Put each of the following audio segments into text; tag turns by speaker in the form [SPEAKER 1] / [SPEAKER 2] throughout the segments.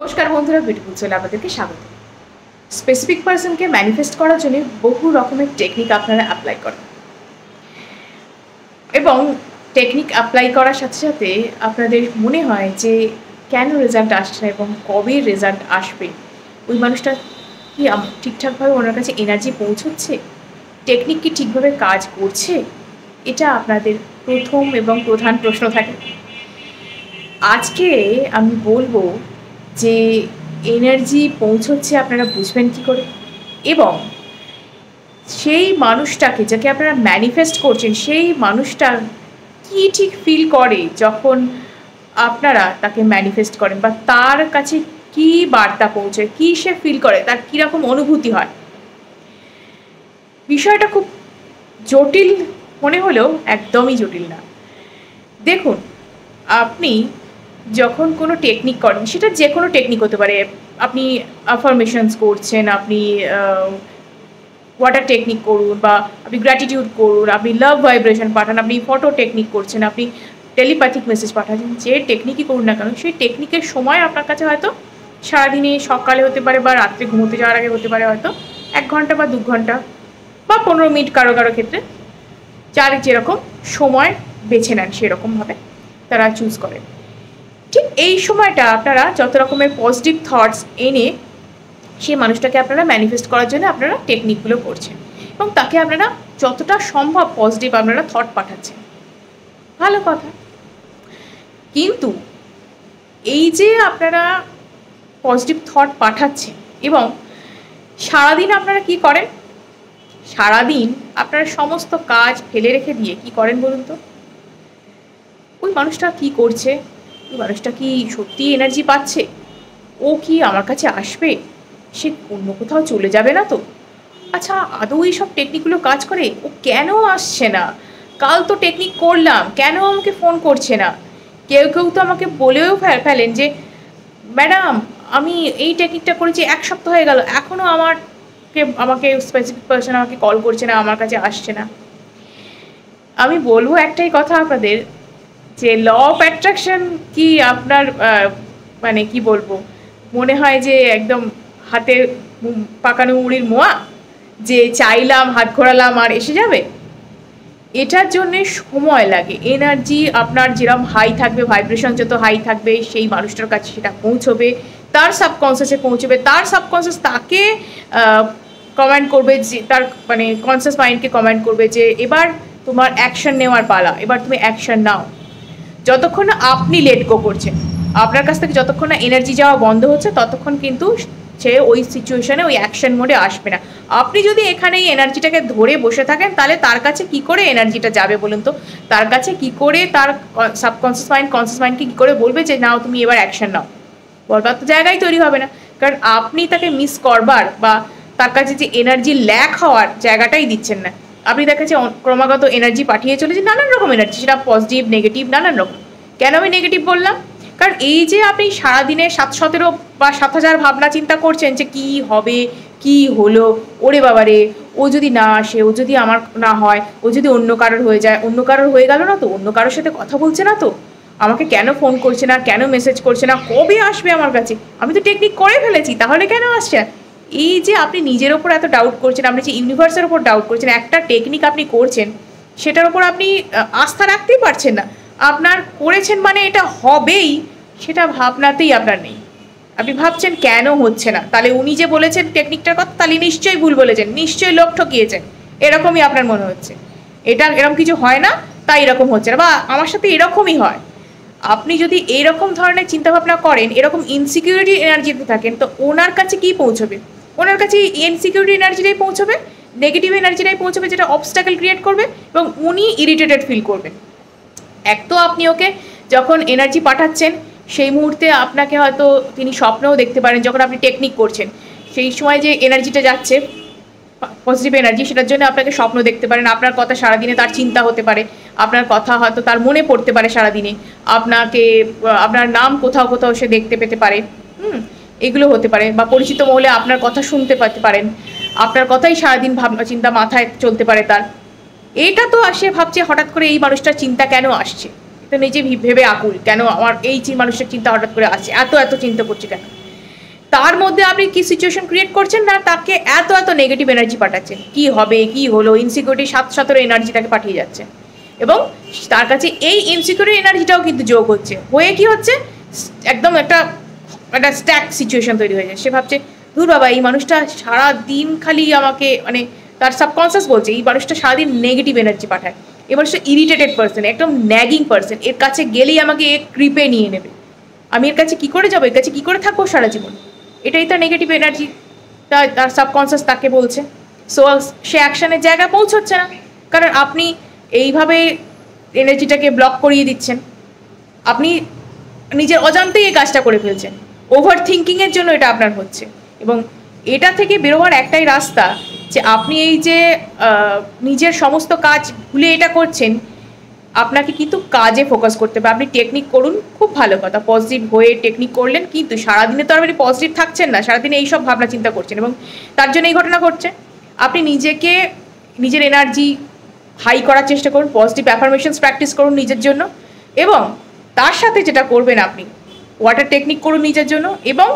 [SPEAKER 1] নমস্কার বন্ধুরা, বিউটিফুল সোলে আপনাদেরকে স্বাগত। স্পেসিফিক পার্সনকে ম্যানিফেস্ট করার জন্য বহু রকমের টেকনিক আপনারা অ্যাপ্লাই করেন এবং টেকনিক অ্যাপ্লাই করার সাথে সাথে আপনাদের মনে হয় যে কেন রেজাল্ট আসছে না এবং কবে রেজাল্ট আসবে, ওই মানুষটা কি ঠিকঠাকভাবে ওনার কাছে এনার্জি পৌঁছচ্ছে, টেকনিক কি ঠিকভাবে কাজ করছে, এটা আপনাদের প্রথম এবং প্রধান প্রশ্ন থাকে। আজকে আমি বলবো যে এনার্জি পৌঁছচ্ছে আপনারা বুঝবেন কী করে, এবং সেই মানুষটাকে যাকে আপনারা ম্যানিফেস্ট করছেন সেই মানুষটা কী ঠিক ফিল করে যখন আপনারা তাকে ম্যানিফেস্ট করেন, বা তার কাছে কী বার্তা পৌঁছয়, কী সে ফিল করে, তার কীরকম অনুভূতি হয়। বিষয়টা খুব জটিল মনে হলেও একদমই জটিল না। দেখুন, আপনি যখন কোনো টেকনিক করেন, সেটা যে কোনো টেকনিক হতে পারে, আপনি অ্যাফার্মেশনস করছেন, আপনি ওয়াটার টেকনিক করুন, বা আপনি গ্র্যাটিটিউড করুন, আপনি লাভ ভাইব্রেশন পাঠান, আপনি ফটো টেকনিক করছেন, আপনি টেলিপ্যাথিক মেসেজ পাঠাচ্ছেন, যে টেকনিকই করুন না কেন, সেই টেকনিকের সময় আপনার কাছে হয়তো সারাদিনে সকালে হতে পারে বা রাত্রে ঘুমোতে যাওয়ার আগে হতে পারে হয়তো 1 ঘন্টা বা 2 ঘন্টা বা 15 মিনিট, কারো কারো ক্ষেত্রে যার যেরকম সময় বেছে নেন সেরকমভাবে তারা চুজ করেন। ঠিক এই সময়টা আপনারা যত রকমের পজিটিভ থটস এনে সেই মানুষটাকে আপনারা ম্যানিফেস্ট করার জন্য আপনারা টেকনিকগুলো করছেন এবং তাকে আপনারা যতটা সম্ভব পজিটিভ আপনারা থট পাঠাচ্ছেন, ভালো কথা। কিন্তু এই যে আপনারা পজিটিভ থট পাঠাচ্ছেন এবং সারাদিন আপনারা কি করেন, সারাদিন আপনারা সমস্ত কাজ ফেলে রেখে দিয়ে কি করেন বলুন তো? ওই মানুষটা কি করছে, ওই মানুষটা কি সত্যি এনার্জি পাচ্ছে, ও কি আমার কাছে আসবে, সে অন্য কোথাও চলে যাবে না তো? আচ্ছা, আদৌ এইসব টেকনিকগুলো কাজ করে? ও কেন আসছে না? কাল তো টেকনিক করলাম, কেন আমাকে ফোন করছে না? কেউ কেউ তো আমাকে বলেও ফেলেন যে ম্যাডাম, আমি এই টেকনিকটা করেছি 1 সপ্তাহ হয়ে গেল, এখনও আমাকে স্পেসিফিক পার্সন আমাকে কল করছে না, আমার কাছে আসছে না। আমি বলবো একটাই কথা আপনাদের, যে ল অফ অ্যাট্রাকশন কি আপনার মানে কি বলবো, মনে হয় যে একদম হাতে পাকানো মুড়ির মোয়া, যে চাইলাম হাত ঘোরালাম আর এসে যাবে? এটার জন্যে সময় লাগে। এনার্জি আপনার যেরকম হাই থাকবে, ভাইব্রেশন যত হাই থাকবে, সেই মানুষটার কাছে সেটা পৌঁছবে, তার সাবকনসিয়াসে পৌঁছবে, তার সাবকনসিয়াস তাকে কমেন্ট করবে, যে তার মানে কনসিয়াস মাইন্ডকে কমেন্ট করবে যে এবার তোমার অ্যাকশন নেওয়ার পালা, এবার তুমি অ্যাকশন নাও। যতক্ষণ না আপনি লেট গো করছেন, আপনার কাছ থেকে যতক্ষণ না এনার্জি যাওয়া বন্ধ হচ্ছে, ততক্ষণ কিন্তু সে ওই সিচুয়েশনে ওই অ্যাকশন মোডে আসবে না। আপনি যদি এখানে এই এনার্জিটাকে ধরে বসে থাকেন, তাহলে তার কাছে কি করে এনার্জিটা যাবে বলুন তো? তার কাছে কি করে তার সাবকনসিয়াস মাইন্ড কনসিয়াস মাইন্ডকে কী করে বলবে যে নাও তুমি এবার অ্যাকশন নাও? বলবার তো জায়গায় তৈরি হবে না, কারণ আপনি তাকে মিস করবার বা তার কাছে যে এনার্জি ল্যাক হওয়ার জায়গাটাই দিচ্ছেন না। আপনি তার কাছে ক্রমাগত এনার্জি পাঠিয়ে চলেছেন, নানান রকম এনার্জি, সেটা পজিটিভ নেগেটিভ নানান রকম। কেন আমি নেগেটিভ বললাম? কারণ এই যে আপনি সারাদিনে 717 বা 7000 ভাবনা চিন্তা করছেন যে কী হবে, কি হলো, ওরে বাবারে, ও যদি না আসে, ও যদি আমার না হয়, ও যদি অন্য কারোর হয়ে যায়, অন্য কারোর হয়ে গেল না তো, অন্য কারোর সাথে কথা বলছে না তো, আমাকে কেন ফোন করছে না, কেন মেসেজ করছে না, কবে আসবে আমার কাছে, আমি তো টেকনিক করে ফেলেছি, তাহলে কেন আসছে? এই যে আপনি নিজের ওপর এত ডাউট করছেন, আপনি যে ইউনিভার্সের ওপর ডাউট করছেন, একটা টেকনিক আপনি করছেন, সেটার ওপর আপনি আস্থা রাখতেই পারছেন না। আপনার করেছেন মানে এটা হবেই, সেটা ভাবনাতেই আপনার নেই। আপনি ভাবছেন কেন হচ্ছে না, তাহলে উনি যে বলেছেন টেকনিকটার কথা, তাহলে নিশ্চয়ই ভুল বলেছেন, নিশ্চয়ই লোক ঠকিয়েছেন, এরকমই আপনার মনে হচ্ছে। এটা এরকম কিছু হয় না, তাই এরকম হচ্ছে না, বা আমার সাথে এরকমই হয়। আপনি যদি এইরকম ধরনের চিন্তাভাবনা করেন, এরকম ইনসিকিউরিটি এনার্জিতে থাকেন, তো ওনার কাছে কি পৌঁছবে? ওনার কাছে ইনসিকিউরিটি এনার্জিটাই পৌঁছবে, নেগেটিভ এনার্জিটাই পৌঁছবে, যেটা অবস্টাকেল ক্রিয়েট করবে এবং উনি ইরিটেটেড ফিল করবেন। এক তো আপনি ওকে যখন এনার্জি পাঠাচ্ছেন, সেই মুহূর্তে আপনাকে হয়তো তিনি স্বপ্নেও দেখতে পারেন, যখন আপনি টেকনিক করছেন সেই সময় যে এনার্জিটা যাচ্ছে পজিটিভ এনার্জি, সেটার জন্য আপনাকে স্বপ্ন দেখতে পারেন, আপনার কথা সারাদিনে তার চিন্তা হতে পারে, আপনার কথা হয়তো তার মনে পড়তে পারে সারাদিনে, আপনাকে আপনার নাম কোথাও কোথাও সে দেখতে পেতে পারে, এগুলো হতে পারে, বা পরিচিত মহলে আপনার কথা শুনতে পারেন, আপনার কথাই সারাদিন ভাবনা চিন্তা মাথায় চলতে পারে তার। এটা তো সে ভাবছে হঠাৎ করে এই মানুষটার চিন্তা কেন আসছে, এটা নিজে ভেবে আকুল, কেন আমার এই মানুষটার চিন্তা হঠাৎ করে আসছে, এত চিন্তা করছে কেন? তার মধ্যে আপনি কি সিচুয়েশন ক্রিয়েট করছেন না, তাকে এত এত নেগেটিভ এনার্জি পাঠাচ্ছেন, কি হবে কি হলো, ইনসিকিউরিটি সাথে এনার্জি তাকে পাঠিয়ে যাচ্ছে, এবং তার কাছে এই ইনসিকিউরিটি এনার্জিটাও কিন্তু যোগ হচ্ছে, হয়ে কি হচ্ছে, একদম একটা একটা স্ট্যাক সিচুয়েশন তৈরি হয়ে যায়। সে ভাবছে ধুর বাবা, এই মানুষটা সারা দিন খালি আমাকে, মানে তার সাবকনসিয়াস বলছে এই মানুষটা সারাদিন নেগেটিভ এনার্জি পাঠায়, এ মানুষটা ইরিটেটেড পার্সন, একদম ন্যাগিং পার্সন, এর কাছে গেলেই আমাকে ক্রিপে নিয়ে নেবে, আমি এর কাছে কী করে যাবো, এর কাছে কী করে থাকবো সারা জীবন, এটাই তার নেগেটিভ এনার্জি, তার সাবকনসিয়াস তাকে বলছে। সো সে অ্যাকশনের জায়গায় পৌঁছচ্ছে না, কারণ আপনি এইভাবে এনার্জিটাকে ব্লক করিয়ে দিচ্ছেন, আপনি নিজের অজান্তেই এই কাজটা করে ফেলছেন, ওভার থিঙ্কিংয়ের জন্য এটা আপনার হচ্ছে। এবং এটা থেকে বেরোবার একটাই রাস্তা, যে আপনি এই যে নিজের সমস্ত কাজ ভুলে এটা করছেন, আপনাকে কিন্তু কাজে ফোকাস করতে হবে। আপনি টেকনিক করুন, খুব ভালো কথা, পজিটিভ হয়ে টেকনিক করলেন, কিন্তু সারাদিনে তো আপনি পজিটিভ থাকছেন না, সারাদিনে এইসব ভাবনা চিন্তা করছেন, এবং তার জন্য এই ঘটনা ঘটছে। আপনি নিজেকে, নিজের এনার্জি হাই করার চেষ্টা করুন, পজিটিভ অ্যাফার্মেশনস প্র্যাকটিস করুন নিজের জন্য, এবং তার সাথে যেটা করবেন আপনি ওয়াটার টেকনিক করুন নিজের জন্য, এবং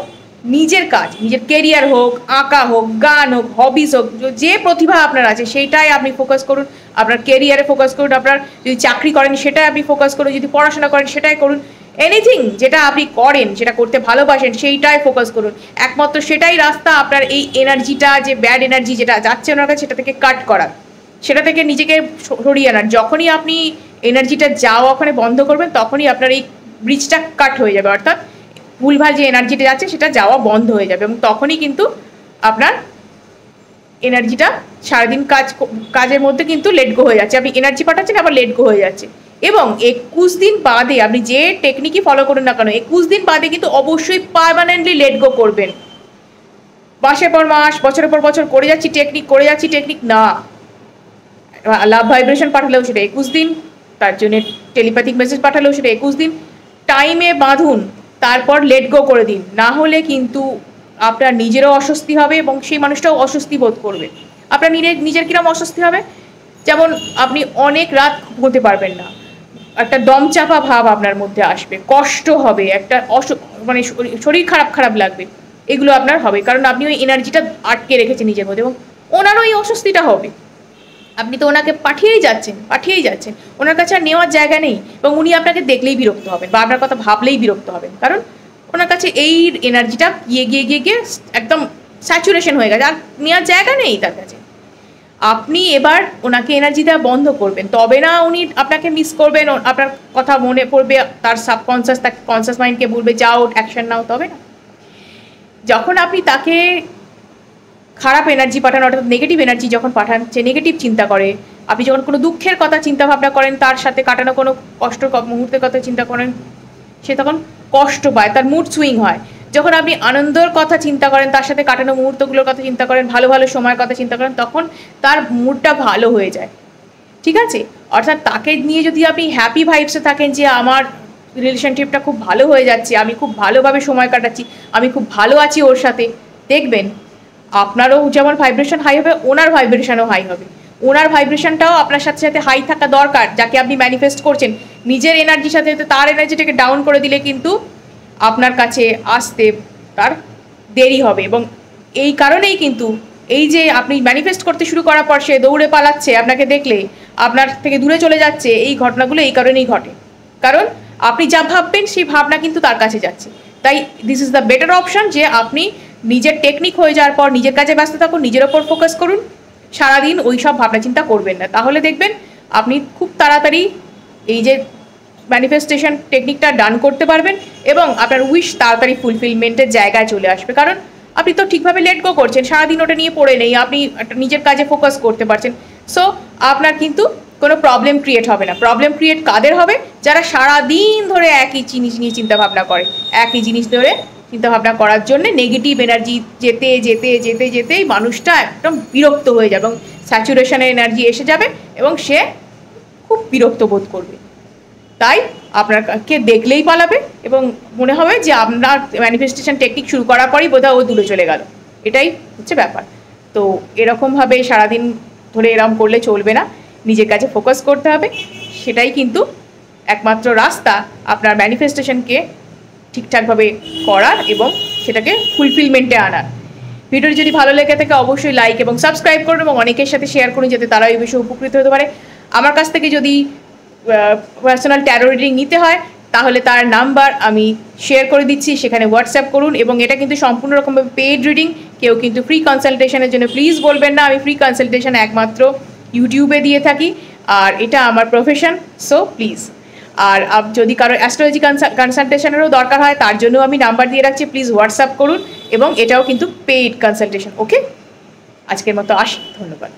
[SPEAKER 1] নিজের কাজ, নিজের কেরিয়ার হোক, আঁকা হোক, গান হোক, হবিস হোক, যে প্রতিভা আপনার আছে সেইটাই আপনি ফোকাস করুন, আপনার কেরিয়ারে ফোকাস করুন, আপনার যদি চাকরি করেন সেটাই আপনি ফোকাস করুন, যদি পড়াশোনা করেন সেটাই করুন, এনিথিং যেটা আপনি করেন, সেটা করতে ভালোবাসেন সেইটাই ফোকাস করুন। একমাত্র সেটাই রাস্তা আপনার এই এনার্জিটা, যে ব্যাড এনার্জি যেটা যাচ্ছে ওনার কাছে, সেটা থেকে কাট করা, সেটা থেকে নিজেকে সরিয়ে আনার। যখনই আপনি এনার্জিটা যাওয়া ওখানে বন্ধ করবেন, তখনই আপনার এই ব্রিজটা কাট হয়ে যাবে, অর্থাৎ ভুলভাল যে এনার্জিটা যাচ্ছে সেটা যাওয়া বন্ধ হয়ে যাবে, এবং তখনই কিন্তু আপনার এনার্জিটা সারাদিন কাজের মধ্যে কিন্তু লেট গো হয়ে যাচ্ছে, আপনি এনার্জি পাঠাচ্ছেন আবার লেট গো হয়ে যাচ্ছে। এবং 21 দিন বাদে আপনি যে টেকনিকই ফলো করুন না কেন, 21 দিন বাদে কিন্তু অবশ্যই পার্মানেন্টলি লেট গো করবেন। মাসের পর মাস, বছরের পর বছর করে যাচ্ছি টেকনিক না, লাভ ভাইব্রেশন পাঠালেও সেটা 21 দিন, তার জন্য টেলিপ্যাথিক মেসেজ পাঠালেও সেটা 21 দিন, টাইমে বাঁধুন, তারপর লেট গো করে দিন, না হলে কিন্তু আপনার নিজেরও অস্বস্তি হবে এবং সেই মানুষটাও অস্বস্তি বোধ করবে। আপনার নিজের কিরম অস্বস্তি হবে, যেমন আপনি অনেক রাত ঘুমোতে পারবেন না, একটা দমচাপা ভাব আপনার মধ্যে আসবে, কষ্ট হবে, একটা মানে শরীর খারাপ লাগবে, এগুলো আপনার হবে, কারণ আপনি ওই এনার্জিটা আটকে রেখেছেন নিজের মধ্যে, এবং ওনারও ওই অস্বস্তিটা হবে। আপনি তো ওনাকে পাঠিয়েই যাচ্ছেন, ওনার কাছে আর নেওয়ার জায়গা নেই, এবং উনি আপনাকে দেখলেই বিরক্ত হবেন বা আপনার কথা ভাবলেই বিরক্ত হবেন, কারণ ওনার কাছে এই এনার্জিটা গিয়ে একদম স্যাচুরেশন হয়ে গেছে, আর নেওয়ার জায়গা নেই তার কাছে। আপনি এবার ওনাকে এনার্জি দেওয়া বন্ধ করবেন, তবে না উনি আপনাকে মিস করবেন, আপনার কথা মনে পড়বে, তার সাবকনসিয়াস তাকে কনসিয়াস মাইন্ডকে বলবে যাও অ্যাকশন নাও, তবে না। যখন আপনি তাকে খারাপ এনার্জি পাঠান, অর্থাৎ নেগেটিভ এনার্জি যখন পাঠান, যে নেগেটিভ চিন্তা করে, আপনি যখন কোনো দুঃখের কথা চিন্তা ভাবনা করেন, তার সাথে কাটানো কোনো কষ্ট মুহূর্তের কথা চিন্তা করেন, সে তখন কষ্ট পায়, তার মুড সুইং হয়। যখন আপনি আনন্দের কথা চিন্তা করেন, তার সাথে কাটানো মুহূর্তগুলোর কথা চিন্তা করেন, ভালো ভালো সময়ের কথা চিন্তা করেন, তখন তার মুডটা ভালো হয়ে যায়, ঠিক আছে। অর্থাৎ তাকে নিয়ে যদি আপনি হ্যাপি ভাইবসে থাকেন, যে আমার রিলেশনশিপটা খুব ভালো হয়ে যাচ্ছে, আমি খুব ভালোভাবে সময় কাটাচ্ছি, আমি খুব ভালো আছি ওর সাথে, দেখবেন আপনারও যেমন ভাইব্রেশন হাই হবে, ওনার ভাইব্রেশনও হাই হবে, ওনার ভাইব্রেশনটাও আপনার সাথে সাথে হাই থাকা দরকার, যাকে আপনি ম্যানিফেস্ট করছেন। নিজের এনার্জির সাথে তার এনার্জিটাকে ডাউন করে দিলে কিন্তু আপনার কাছে আসতে তার দেরি হবে, এবং এই কারণেই কিন্তু এই যে আপনি ম্যানিফেস্ট করতে শুরু করার পর সে দৌড়ে পালাচ্ছে আপনাকে দেখলে, আপনার থেকে দূরে চলে যাচ্ছে, এই ঘটনাগুলো এই কারণেই ঘটে, কারণ আপনি যা ভাববেন সেই ভাবনা কিন্তু তার কাছে যাচ্ছে। তাই this is the better option, যে আপনি নিজের টেকনিক হয়ে যাওয়ার পর নিজের কাজে ব্যস্ত থাকুন, নিজের ওপর ফোকাস করুন, সারাদিন ওই সব ভাবনা চিন্তা করবেন না, তাহলে দেখবেন আপনি খুব তাড়াতাড়ি এই যে ম্যানিফেস্টেশন টেকনিকটা ডান করতে পারবেন, এবং আপনার উইশ তাড়াতাড়ি ফুলফিলমেন্টের জায়গায় চলে আসবে, কারণ আপনি তো ঠিকভাবে লেট গো করছেন, সারাদিন ওটা নিয়ে পড়ে নেই, আপনি নিজের কাজে ফোকাস করতে পারছেন। সো আপনার কিন্তু কোনো প্রবলেম ক্রিয়েট হবে না। প্রবলেম ক্রিয়েট কাদের হবে, যারা সারাদিন ধরে একই জিনিস নিয়ে চিন্তাভাবনা করে, একই জিনিস ধরে চিন্তাভাবনা করার জন্য নেগেটিভ এনার্জি যেতেই মানুষটা একদম বিরক্ত হয়ে যাবে, এবং স্যাচুরেশনের এনার্জি এসে যাবে, এবং সে খুব বিরক্ত বোধ করবে, তাই আপনাকে দেখলেই পালাবে, এবং মনে হবে যে আপনার ম্যানিফেস্টেশন টেকনিক শুরু করার পরই বোধহয় ও দূরে চলে গেল, এটাই হচ্ছে ব্যাপার। তো এরকমভাবে সারাদিন ধরে এরকম করলে চলবে না, নিজের কাছে ফোকাস করতে হবে, সেটাই কিন্তু একমাত্র রাস্তা আপনার ম্যানিফেস্টেশনকে ঠিকঠাকভাবে করার এবং সেটাকে ফুলফিলমেন্টে আনার। ভিডিওটি যদি ভালো লেগে থাকে অবশ্যই লাইক এবং সাবস্ক্রাইব করুন এবং অনেকের সাথে শেয়ার করুন যাতে তারা এই বিষয়ে উপকৃত হতে পারে। আমার কাছ থেকে যদি পার্সোনাল ট্যারো রিডিং নিতে হয় তাহলে তার নাম্বার আমি শেয়ার করে দিচ্ছি, সেখানে হোয়াটসঅ্যাপ করুন। এবং এটা কিন্তু সম্পূর্ণ রকমভাবে পেইড রিডিং, কেউ কিন্তু ফ্রি কনসালটেশনের জন্য প্লিজ বলবেন না। আমি ফ্রি কনসালটেশন একমাত্র ইউটিউবে দিয়ে থাকি, আর এটা আমার প্রফেশন, সো প্লিজ। আর যদি কারো অ্যাস্ট্রোলজি কনসালটেশনেরও দরকার হয় তার জন্য আমি নাম্বার দিয়ে রাখছি, প্লিজ হোয়াটসঅ্যাপ করুন। এবং এটাও কিন্তু পেইড কনসালটেশন। ওকে, আজকের মতো আসি, ধন্যবাদ।